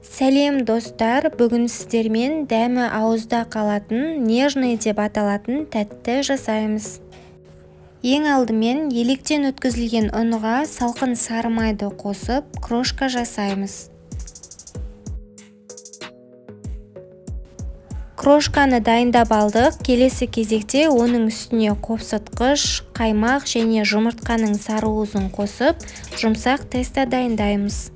Сәлем достар, бүгін сіздермен дәмі ауызда қалатын, нежный деп аталатын тәтті жасаймыз. Ең алдымен електен өткізілген ұнға салқын сары майды қосып, крошка жасаймыз. Крошканы дайындап алдық. Келесі кезекте оның үстіне қопсытқыш, қаймақ және жұмыртқаның сарыуызын қосып, жұмсақ теста дайындаймыз.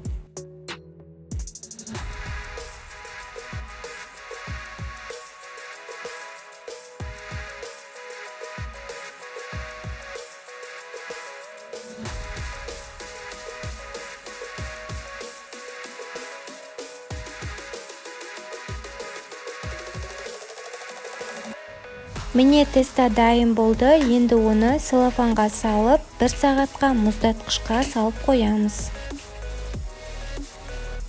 Міне теста дайын болды. Енді оны целлофанға салып, 1 сағатқа мұздатқышқа салып қоямыз.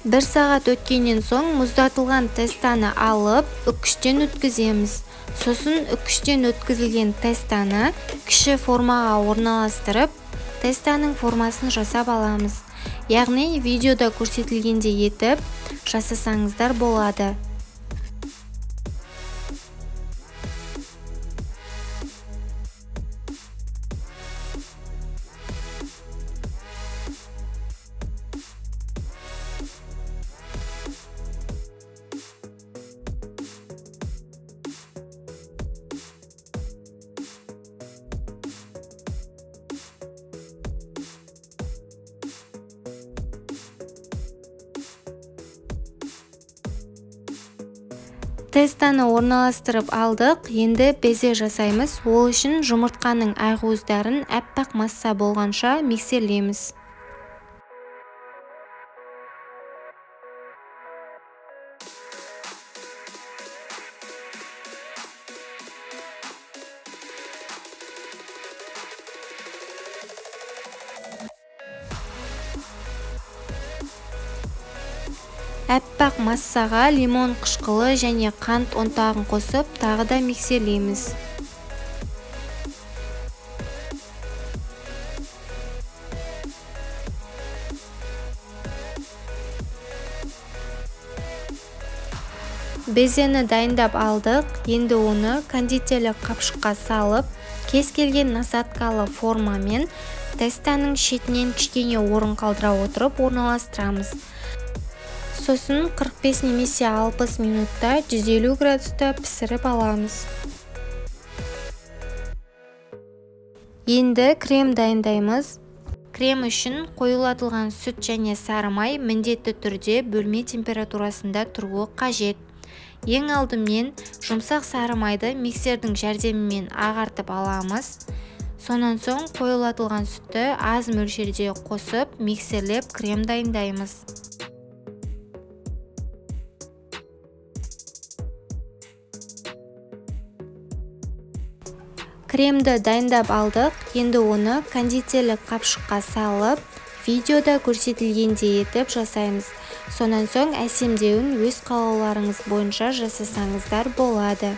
1 сағат өткеннен соң мұздатылған тестаны алып, үккіштен өткіземіз. Сосын үккіштен өткізілген тестаны кіші формаға орналастырып, тестаның формасын жасап аламыз. Яғни видеода көрсетілгендей етіп жасасаңыздар болады. Тестаны орналастырып алдық. Енді безе жасаймыз. Ол үшін жұмыртқаның айғуыздарын әппақ масса болғанша миксерлейміз. Әппақ массаға лимон қышқылы және қант ұнтағын қосып, тағы да миксерлейміз. Безені дайындап алдық. Енді оны кондитерлік қапшыққа салып, кез келген насаткалы формамен тестаның шетінен кішкене орын қалдыра отырып орналастырамыз. Сосын 45 немесе 60 минутта 150 градуста пісіріп аламыз. Енді крем дайындаймыз. Крем үшін қойылатылған сүт және сары май міндетті түрде бөлме температурасында тұруы қажет. Ең алдымен жұмсақ сары майды миксердің жәрдемімен ағартып аламыз. Сонан соң қойылатылған сүтті аз мөлшерде қосып, миксерлеп крем дайындаймыз. Кремді дайындап алдық. Енді оны кондитерлік қапшыққа салып, видеода көрсетілгендей етіп жасаймыз. Сонан соң әсемдеуін өз қалауларыңыз бойынша жасасаңыздар болады.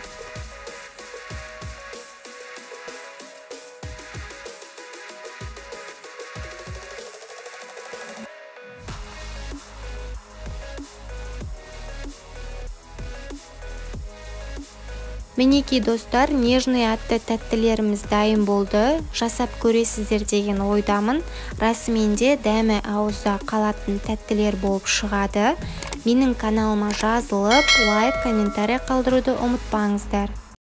Мінекей достар, нежный атты тәттілеріміз дайын болды. Жасап көресіздер деген ойдамын. Расымен де дәмі ауызда қалатын тәттілер болып шығады. Менің каналыма жазылып, лайк, комментарий қалдыруды ұмытпаңыздар.